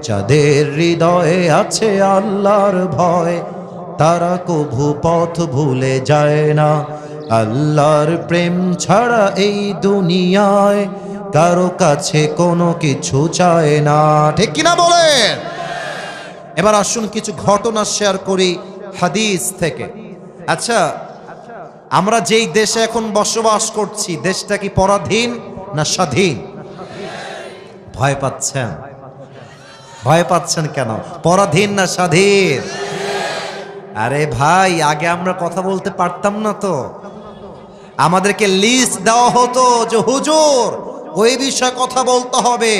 যাদের হৃদয়ে আছে আল্লাহর ভয়, তারা কভু পথ ভুলে যায় না। আল্লাহর প্রেম ছাড়া এই দুনিয়ায় কারো কাছে কোনো কিছু চায় না, ঠিক কিনা বলেন? এবার আসুন কিছু ঘটনা শেয়ার করি হাদিস থেকে। আচ্ছা, আমরা যেই দেশে এখন বসবাস করছি, দেশটা কি পরাধীন না স্বাধীন? ভয় পাচ্ছেন? ভয় পাচ্ছেন কেন? পরাধীন না স্বাধীন? আরে ভাই, আগে আমরা কথা বলতে পারতাম না তো? আমাদেরকে লিস্ট দেওয়া হতো যে হুজুর ওই বিষয়ে কথা বলতে হবে,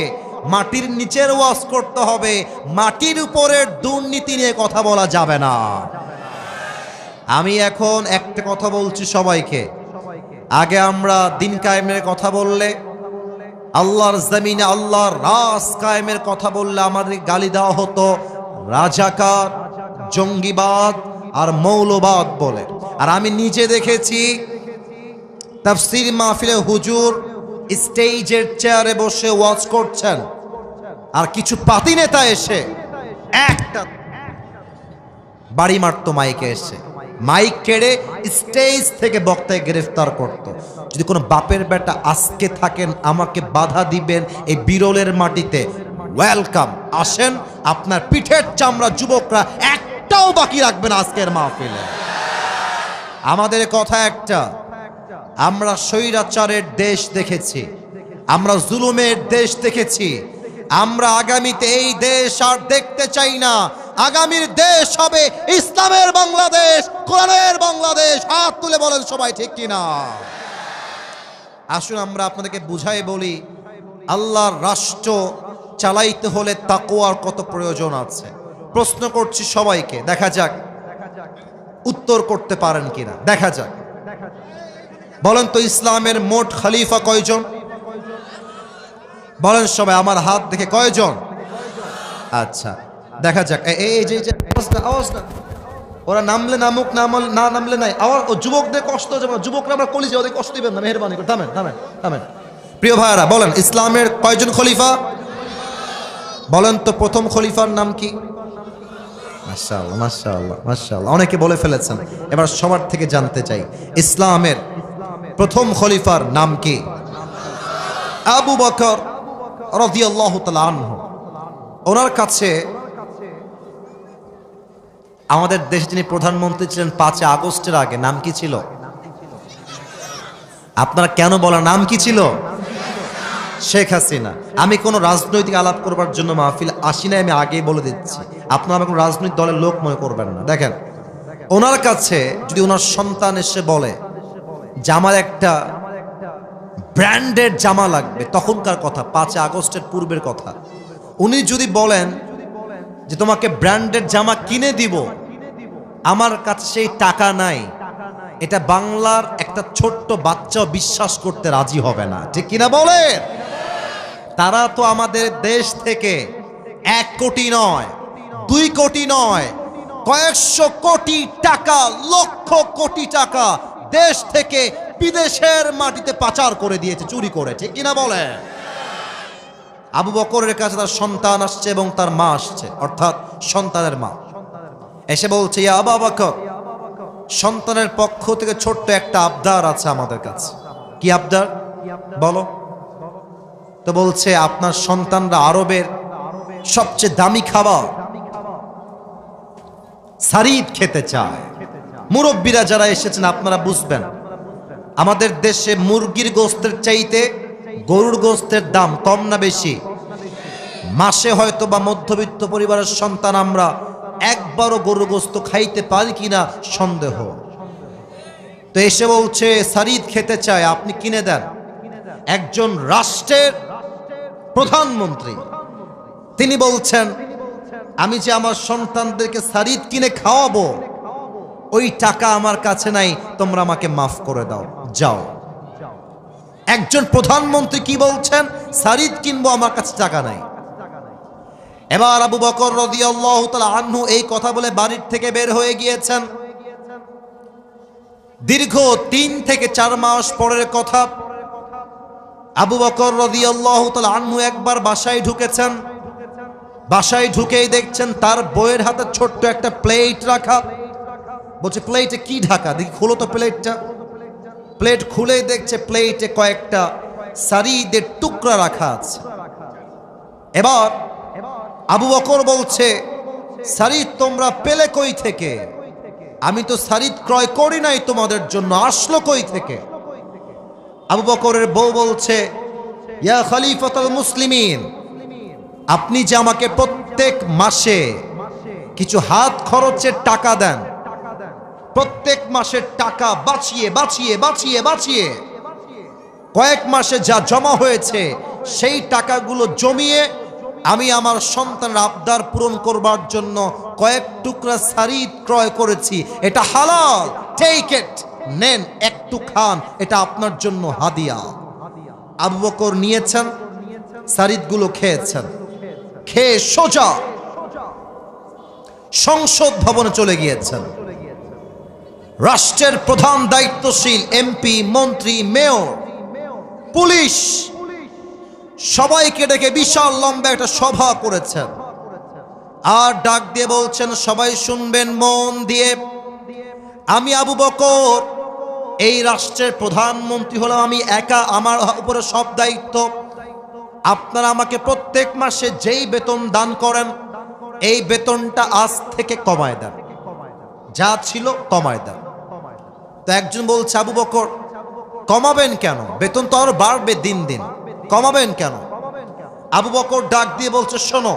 মাটির নিচের ওয়াজ করতে হবে, মাটির উপরের দুর্নীতি নিয়ে কথা বলা যাবে না। আমি এখন একটা কথা বলছি সবাইকে, আগে আমরা দিন কায়েমের কথা বললে, আল্লাহর জমিনে আল্লাহর রাজ কায়েমের কথা বললে আমাদের গালি দেওয়া হতো রাজাকার, জঙ্গিবাদ আর মৌলবাদ বলে। আর আমি নিজে দেখেছি তাফসীর মাহফিলে হুজুর স্টেজের চেয়ারে বসে ওয়াজ করছেন, আর কিছু পাতি নেতা এসে একটা বাড়ি মারতো মাইকে এসে, মাইক কেড়ে স্টেজ থেকে বক্তায় গ্রেফতার করত। যদি কোনো বাপের বেটা আজকে থাকেন, আমাকে বাধা দিবেন এই বিরলের মাটিতে, ওয়েলকাম। আসেন, আপনার পিঠের চামড়া যুবকরা একটাও বাকি রাখবেন আজকের মাহফিলে। আমাদের কথা একটা, আমরা স্বৈরাচারের দেশ দেখেছি, আমরা জুলুমের দেশ দেখেছি, আমরা আগামীতে এই দেশ আর দেখতে চাই না। আগামীর দেশ হবে ইসলামের বাংলাদেশ, কোরআনের বাংলাদেশ। হাত তুলে বলেন সবাই, ঠিক কিনা? আসুন আমরা আপনাদেরকে বুঝাই বলি, আল্লাহর রাষ্ট্র চালাইতে হলে তাকওয়ার কত প্রয়োজন আছে। প্রশ্ন করছি সবাইকে, দেখা যাক উত্তর করতে পারেন কিনা, দেখা যাক। বলেন তো ইসলামের মোট খলিফা কয়জন? বলেন সবাই, আমার হাত দেখে কয়জন? আচ্ছা, দেখা যাক। এই যে আওয়াজ না, ওরা নামলে নামুক, না নামলে নাই। আবার ও যুবকদের কষ্ট হচ্ছে, যুবকরা আমরা কলি যে ওদের কষ্ট দিবেন না, মেহেরবানি করে থামেন থামেন থামেন। প্রিয় ভাইরা, বলেন ইসলামের কয়জন খলিফা? বলেন তো প্রথম খলিফার নাম কি? মাশাআল্লাহ মাশাআল্লাহ মাশাআল্লাহ, অনেকে বলে ফেলেছেন। এবার সবার থেকে জানতে চাই, ইসলামের প্রথম খলিফার নাম কি? আবু বকর রাদিয়াল্লাহু তাআলা আনহু। ওনার কাছে আমাদের দেশে যিনি প্রধানমন্ত্রী ছিলেন 5 আগস্টের আগে, নাম কি ছিল? আপনারা কেন বলেন নাম কি ছিল? শেখ হাসিনা। আমি কোনো রাজনৈতিক আলাপ করবার জন্য মাহফিল আসি না, আমি আগেই বলে দিচ্ছি। আপনারা কোনো রাজনৈতিক দলের লোক মনে করবেন না। দেখেন, ওনার কাছে যদি ওনার সন্তান এসে বলে যে আমার একটা ব্র্যান্ডেড জামা লাগবে, তখনকার কথা, 5 আগস্টের পূর্বের কথা, উনি যদি বলেন যে তোমাকে ব্র্যান্ডেড জামা কিনে দিব, আমার কাছে সেই টাকা নাই, এটা বাংলার একটা ছোট্ট বাচ্চাও বিশ্বাস করতে রাজি হবে না, ঠিক কিনা বলেন? তারা তো আমাদের দেশ থেকে 1 কোটি নয়, 2 কোটি নয়, কয়েকশো কোটি টাকা, লক্ষ কোটি টাকা দেশ থেকে বিদেশের মাটিতে পাচার করে দিয়েছে, চুরি করে, ঠিক কিনা বলেন? আবু বকরের কাছে তার সন্তান আসছে এবং তার মা আসছে, অর্থাৎ সন্তানের মা এসে বলছে, ইয়া আবু বকর, সন্তানের পক্ষ থেকে ছোট্ট একটা আবদার আছে আমাদের কাছে। কি আবদার বলো? তো বলছে, আপনার সন্তানরা আরবের সবচেয়ে দামি খাবার সারিদ খেতে চায়। মুরব্বীরা যারা এসেছেন আপনারা বুঝবেন, আমাদের দেশে মুরগির গোস্তের চাইতে গরুর গোস্তের দাম কম না বেশি? মাসে হয়তো বা মধ্যবিত্ত পরিবারের সন্তান আমরা একবারও গরুর গোস্ত খাইতে পারি কিনা সন্দেহ। তো এসে বলছে সারিদ খেতে চায়, আপনি কিনে দেন। একজন রাষ্ট্রের প্রধানমন্ত্রী তিনি বলছেন, আমি যে আমার সন্তানদেরকে সারিদ কিনে খাওয়াবো, ওই টাকা আমার কাছে নাই, তোমরা আমাকে মাফ করে দাও, যাও। একজন প্রধানমন্ত্রী কি বলছেন? সারিদ কিনবো, আমার কাছে টাকা নাই। এবার আবু বকর রাদিয়াল্লাহু তাআলা আনহু এই কথা বলে বাড়ির থেকে বের হয়ে গিয়েছেন। দীর্ঘ 3 থেকে 4 মাস পরের কথা, আবু বকর রাদিয়াল্লাহু তাআলা আনহু একবার বাসায় ঢুকেছেন। বাসায় ঢুকেই দেখছেন তার বউয়ের হাতে ছোট্ট একটা প্লেট রাখা। বলছে, প্লেটে কি ঢাকা? দেখি খুলো তো প্লেটটা। প্লেট খুলে দেখছে প্লেটে কয়েকটা সারিদের টুকরা রাখা আছে। এবার আবু বকর বলছে, সারিদ তোমরা পেলে কই থেকে? আমি তো সারিদ ক্রয় করি নাই তোমাদের জন্য, আসলো কই থেকে? আবু বকরের বউ বলছে, ইয়া খলিফাতুল মুসলিমিন, আপনি যে আমাকে প্রত্যেক মাসে কিছু হাত খরচের টাকা দেন, প্রত্যেক মাসের টাকা বাঁচিয়ে বাঁচিয়ে বাঁচিয়ে বাঁচিয়ে কয়েক মাসে যা জমা হয়েছে, সেই টাকাগুলো জমিয়ে আমি আমার সন্তানের আবদার পূরণ করবার জন্য কয়েক টুকরা সারিদ ক্রয় করেছি, এটা হালাল, টেক ইট, নেন, একটু খান, এটা আপনার জন্য হাদিয়া। আবু বকর নিয়েছেন, সারিদগুলো খেয়েছেন, খেয়ে সোজা সংসদ ভবনে চলে গিয়েছেন। রাষ্ট্রের প্রধান দায়িত্বশীল এমপি, মন্ত্রী, মেয়র, পুলিশ সবাইকে ডেকে বিশাল লম্বা একটা সভা করেছেন। আর ডাক দিয়ে বলছেন, সবাই শুনবেন মন দিয়ে, আমি আবু বকর এই রাষ্ট্রের প্রধানমন্ত্রী হলাম, আমি একা, আমার উপরে সব দায়িত্ব। আপনারা আমাকে প্রত্যেক মাসে যেই বেতন দান করেন এই বেতনটা আজ থেকে কমায় দেন, যা ছিল কমায় দেন। তো একজন বলছে, আবু বকর কমাবেন কেন? বেতন তো আরো বাড়বে দিন দিন, কমাবেন কেন? আবু বকর ডাক দিয়ে বলছে, শোনো,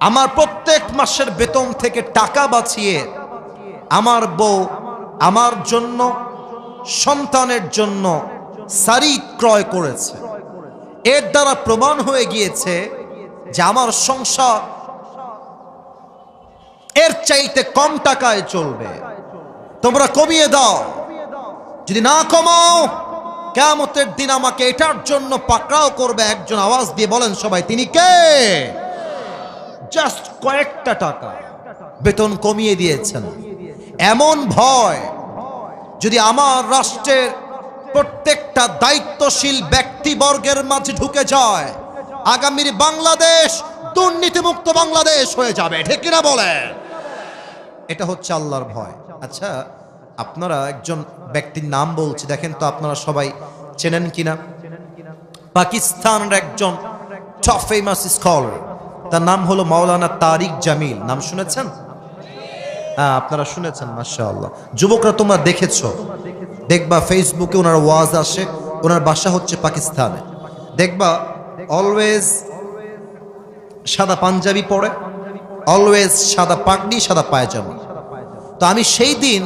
আমার প্রত্যেক মাসের বেতন থেকে টাকা বাঁচিয়ে আমার বউ আমার জন্য, সন্তানের জন্য শাড়ি ক্রয় করেছে। এর দ্বারা প্রমাণ হয়ে গিয়েছে যে আমার সংসার এর চাইতে কম টাকায় চলবে, তোমরা কমিয়ে দাও। যদি না কমাও, কিয়ামতের দিন আমাকে এটার জন্য পাকড়াও করবে। একজন আওয়াজ দিয়ে বলেন সবাই, তিনি কে? জাস্ট কয়েকটা টাকা বেতন কমিয়ে দিয়েছেন। এমন ভয় যদি আমার রাষ্ট্রের প্রত্যেকটা দায়িত্বশীল ব্যক্তিবর্গের মাঝে ঢুকে যায়, আগামীর বাংলাদেশ দুর্নীতিমুক্ত বাংলাদেশ হয়ে যাবে। ঠিক কিনা বলেন? এটা হচ্ছে আল্লাহর ভয়। আচ্ছা, আপনারা একজন ব্যক্তির নাম বলছি, দেখেন তো আপনারা সবাই চেনেন কিনা। পাকিস্তানের একজন টপ ফেমাস স্কলার, তার নাম হলো মাওলানা তারিক জামিল। নাম শুনেছেন? আপনারা শুনেছেন, মাশাআল্লাহ। যুবকরা তোমরা দেখেছো, দেখবা ফেসবুকে ওনার ওয়াজ আসে। ওনার বাসা হচ্ছে পাকিস্তানে। দেখবা অলওয়েজ সাদা পাঞ্জাবি পরে, অলওয়েজ সাদা পাগড়ি, সাদা পায়জামা। তো আমি সেই দিন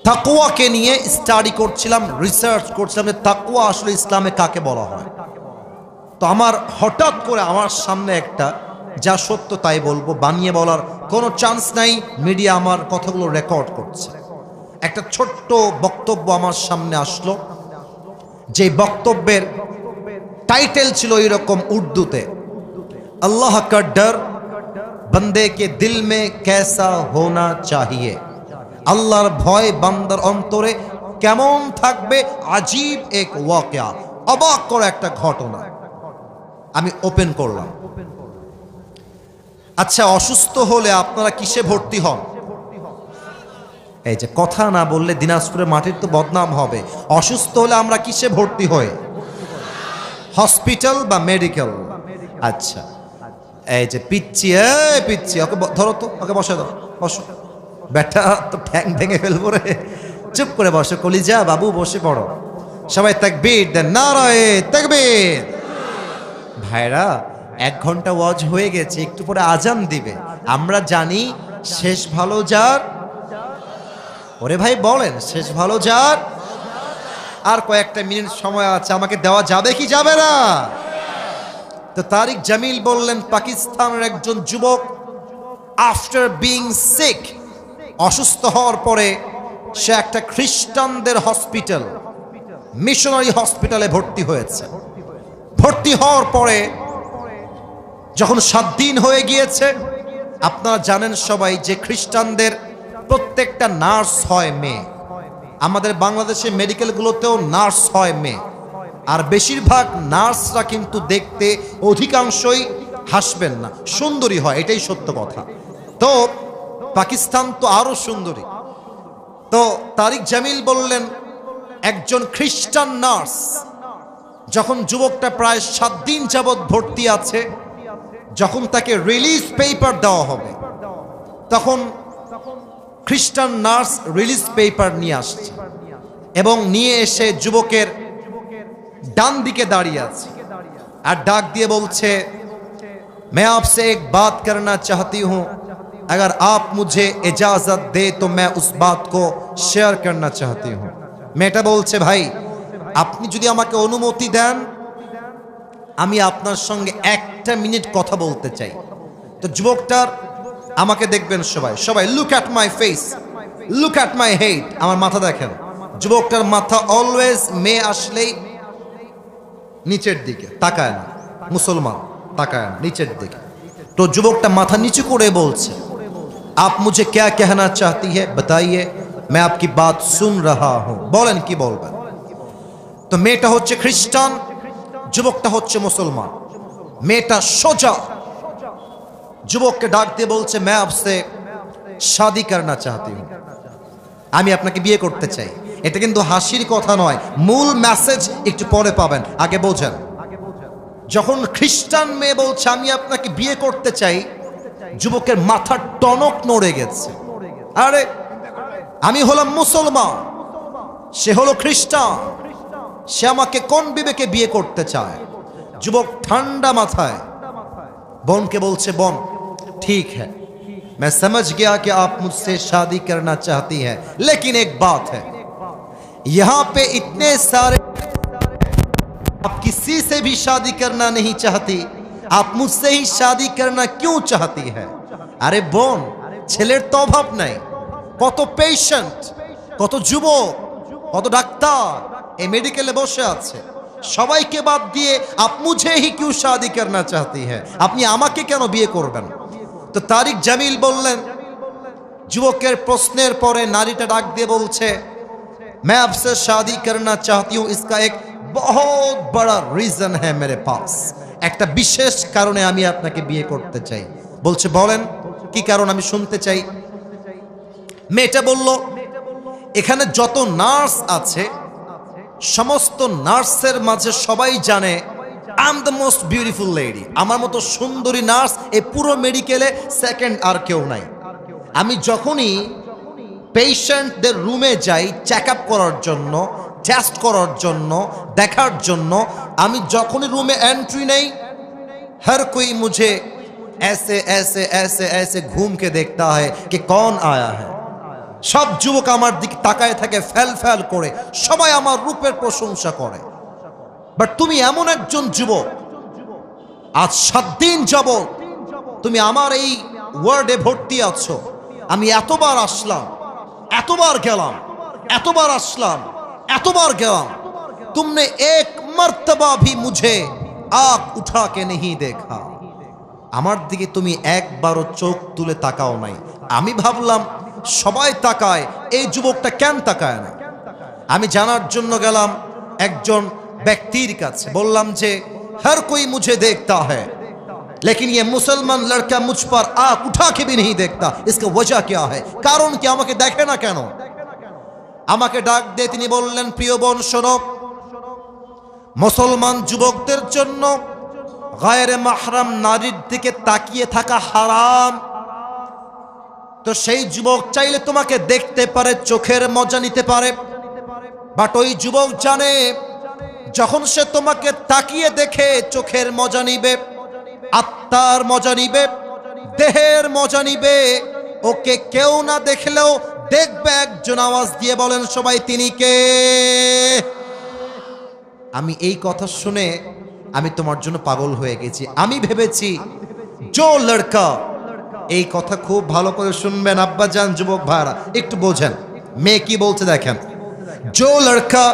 তাকওয়াকে নিয়ে স্টাডি করছিলাম, রিসার্চ করছিলাম যে তাকওয়া আসলে ইসলামে কাকে বলা হয়। তো আমার হঠাৎ করে আমার সামনে একটা, যা সত্য তাই বলবো, বানিয়ে বলার কোনো চান্স নাই, মিডিয়া আমার কথাগুলো রেকর্ড করছে, একটা ছোট্ট বক্তব্য আমার সামনে আসলো। যে বক্তব্যের টাইটেল ছিল এরকম উর্দুতে, আল্লাহ কা ডর বন্দে কে দিল মে कैसा होना चाहिए। আল্লাহর ভয় বান্দার অন্তরে কেমন থাকবে, আজীব এক ওয়াকিয়া, অবাক করা একটা ঘটনা। আমি ওপেন করলাম। আচ্ছা, অসুস্থ হলে আপনারা কিসে ভর্তি হন? এই যে কথা না বললে দিনাজপুরের মাটির তো বদনাম হবে। অসুস্থ হলে আমরা কিসে ভর্তি হই? হসপিটাল বা মেডিকেল। আচ্ছা, এই যে পিচ্ছি, পিচ্ছি, ওকে ধরো তো, ওকে বসে দাও, বসো। ব্যাটা তো ঠ্যাং ভেঙে ফেলবো রে। চুপ করে বসো কলিজা বাবু, বসে পড়ো। সবাই তাকবীর দেন, নারায়ে তাকবীর। ভাইরা, 1 ঘন্টা ওয়াজ হয়ে গেছে, একটু পরে আজান দিবে। আমরা জানি শেষ ভালো যার। ওরে ভাই বলেন, শেষ ভালো যার। আর কয়েকটা মিনিট সময় আছে, আমাকে দেওয়া যাবে কি যাবে না? তো তারিক জামিল বললেন, পাকিস্তানের একজন যুবক আফটার বিং সিক, অসুস্থ হওয়ার পরে সে একটা খ্রিস্টানদের হসপিটাল, মিশনারি হসপিটালে ভর্তি হয়েছে। ভর্তি হওয়ার পরে যখন 7 দিন হয়ে গিয়েছে, আপনারা জানেন সবাই যে খ্রিস্টানদের প্রত্যেকটা নার্স হয় মেয়ে। আমাদের বাংলাদেশে মেডিকেলগুলোতেও নার্স হয় মেয়ে। আর বেশিরভাগ নার্সরা কিন্তু দেখতে অধিকাংশই, হাসবেন না, সুন্দরী হয়, এটাই সত্য কথা। তো পাকিস্তান তো আরো সুন্দরী। তো তারিক জামিল বললেন, একজন খ্রিস্টান নার্স যখন যুবকটা প্রায় 7 দিন যাবৎ ভর্তি আছে, যখন তাকে রিলিজ পেপার দেওয়া হবে, তখন খ্রিস্টান নার্স রিলিজ পেপার নিয়ে আসছে এবং নিয়ে এসে যুবকের ডান দিকে দাঁড়িয়ে আছে আর ডাক দিয়ে বলছে, मैं आपसे एक बात करना चाहती हूं, अगर आप मुझे इजाजत दे तो मैं उस बात को शेयर करना चाहती हूं। মেয়েটা বলছে, ভাই আপনি যদি আমাকে অনুমতি দেন, আমি আপনার সঙ্গে 1টা মিনিট কথা বলতে চাই। তো যুবকটার, আমাকে দেখবেন সবাই, সবাই look at my face, look at my head, আমার মাথা দেখেন। যুবকটার মাথা অলওয়েজ মেয়ে আসলেই নিচের দিকে তাকায় না, মুসলমান তাকায় না, নিচের দিকে। তো যুবকটা মাথা নিচু করে বলছে, आप मुझे क्या कहना चाहती है बताइए, मैं आपकी बात सुन रहा हूं। বলেন কি বলবেন। তো মেয়েটা হচ্ছে খ্রিস্টান, যুবকটা হচ্ছে মুসলমান। মেয়েটা সোজা যুবককে ডাক দিয়ে বলছে, मैं आपसे शादी करना चाहती हूं, আমি আপনাকে বিয়ে করতে চাই। এটা কিন্তু হাসির কথা নয়, মূল মেসেজ একটু পরে পাবেন, আগে বোঝেন। যখন খ্রিস্টান মেয়ে বলছে আমি আপনাকে বিয়ে করতে চাই, যুবকের মাথার টনক নড়ে গেছে। আরে আমি হলাম মুসলমান, সে হলো খ্রিস্টান, সে আমাকে কোন বিবেকে বিয়ে করতে চায়? যুবক ঠান্ডা মাথায় বোনকে বলছে, বোন ठीक है, मैं समझ गया कि आप मुझसे शादी करना चाहती हैं, लेकिन एक बात है, यहां पे इतने सारे, आप किसी से भी शादी करना नहीं चाहती, आप मुझसे ही शादी करना क्यों चाहती है? अरे বোন, ছেলের তো অভাব নাই, কত পেশেন্ট, কত যুবক, কত ডাক্তার এই মেডিকেলে বসে আছে, সবাইকে বাদ দিয়ে आप मुझे ही क्यों शादी करना चाहती है, আপনি আমাকে কেন বিয়ে করবেন? তো তারিক জামিল বললেন, যুবকের প্রশ্নের পরে নারীটা ডাক দিয়ে বলছে, मैं आपसे शादी करना चाहती हूं, इसका एक बहुत बड़ा रीजन है मेरे पास, একটা বিশেষ কারণে আমি আপনাকে বিয়ে করতে চাই। বলছে বলেন কি কারণ, আমি শুনতে চাই। মেয়েটা বলল, এখানে যত নার্স আছে সমস্ত নার্সের মাঝে সবাই জানে I am the most beautiful lady, আমার মতো সুন্দরী নার্স এই পুরো মেডিকেলে সেকেন্ড আর কেউ নাই। আমি যখনই পেশেন্টদের রুমে যাই চেক আপ করার জন্য, টেস্ট করার জন্য, দেখার জন্য, আমি যখনই রুমে এন্ট্রি নেই, हर कोई मुझे ऐसे ऐसे ऐसे ऐसे घूम के देखता है कि कौन आया है। সব যুবক আমার দিকে তাকায় থাকে ফেল ফেল করে, সবাই আমার রূপের প্রশংসা করে। বাট তুমি এমন একজন যুবক, আজ 7 দিন যাবত তুমি আমার এই ওয়ার্ডে ভর্তি আছো, আমি এতবার আসলাম, এতবার গেলাম, এতবার আসলাম, এতবার গেলাম, तुमने एक मर्तबा भी मुझे आंख उठा के नहीं देखा, আমার দিকে তুমি একবারও চোখ তুলে তাকাও নাই। আমি ভাবলাম সবাই তাকায়, এই যুবকটা কেন তাকায় না? আমি জানার জন্য গেলাম একজন ব্যক্তির কাছে, বললাম যে हर कोई मुझे देखता है लेकिन ये मुसलमान लड़का मुझ पर आंख उठा के भी नहीं देखता, इसका वजह क्या है, কারণ কি, আমাকে দেখে না কেন? আমাকে ডাক দিয়ে তিনি বললেন, প্রিয় বোন শোনো, মুসলমান যুবকদের জন্য গায়রে মাহরাম নারীর দিকে তাকিয়ে থাকা হারাম। তো সেই যুবক চাইলে তোমাকে দেখতে পারে, চোখের মজা নিতে পারে, বাট ওই যুবক জানে যখন সে তোমাকে তাকিয়ে দেখে চোখের মজা নিবে, আত্মার মজা নিবে, দেহের মজা নিবে, ওকে কেউ না দেখলেও দেখবে একজন। আওয়াজ দিয়ে বলেন সবাই, তিনি কে? আমি এই কথা শুনে আমি তোমার জন্য পাগল হয়ে গেছি। আমি ভেবেছি জো লড়কা, এই কথা খুব ভালো করে শুনবেন আব্বা জান, যুবক ভাইরা একটু বোঝেন মেয়ে কি বলছে দেখেন। जो लड़का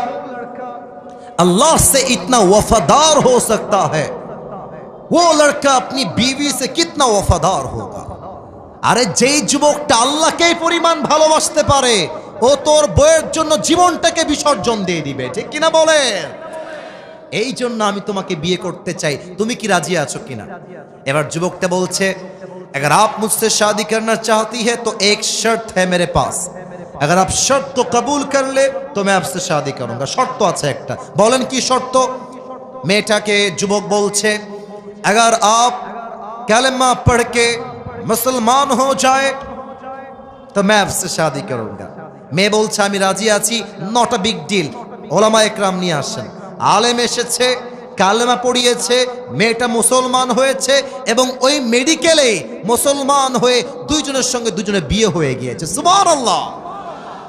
अल्लाह से इतना वफादार हो सकता है, वो लड़का अपनी बीवी से कितना वफादार होगा। আরে যেই যুবকটা আল্লাহকে পরিমাণ ভালোবাসতে পারে, ও তোর বউয়ের জন্য জীবনটাকে বিসর্জন দিয়ে দিবে, ঠিক কিনা বলেন? এই জন্য আমি তোমাকে বিয়ে করতে চাই, তুমি কি রাজি আছো কিনা? এবার যুবকটা বলছে, अगर आप मुझसे शादी करना चाहती है तो एक शर्त है मेरे पास, अगर आप शर्त को कबूल कर ले तो मैं आपसे शादी करूंगा। शर्त আছে একটা, বলেন কি শর্ত? মেয়েটাকে যুবক বলছে, अगर आप कलमा पढ़ के मुसलमान हो जाए तो मैं आपसे शादी करूंगा। মেয়ে বলছে আমি রাজি আছি, নট আ বিগ ডিল। ওলামা একরাম নিয়ে আসেন, আলেম এসেছে, কালেমা পড়িয়েছে, মেয়েটা মুসলমান হয়েছে এবং ওই মেডিকেলে মুসলমান হয়ে দুইজনের সঙ্গে দুজনে বিয়ে হয়ে গিয়েছে। সুবহানাল্লাহ।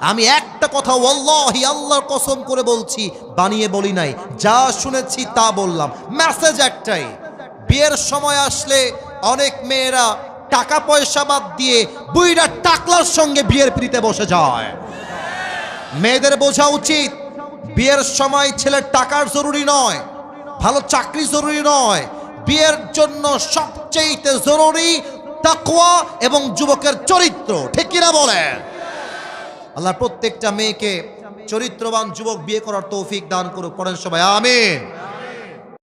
আমি একটা কথা ওয়াল্লাহি আল্লাহর কসম করে বলছি, বানিয়ে বলি নাই, যা শুনেছি তা বললাম। মেসেজ একটাই, বিয়ের সময় আসলে অনেক মেয়েরা টাকা পয়সা বাদ দিয়ে বুইড়া টাকলার সঙ্গে বিয়ের পিড়িতে বসে যায়। মেয়েদের বোঝা উচিত বিয়ের সময় ছেলের টাকার জরুরি নয়, ভালো চাকরি জরুরি নয়, বিয়ের জন্য সবচেয়ে জরুরি তাকওয়া এবং যুবকের চরিত্র, ঠিক কিনা বলেন? আল্লাহ প্রত্যেকটা মেয়েকে চরিত্রবান যুবক বিয়ে করার তৌফিক দান করুক, পড়েন সবাই আমিন।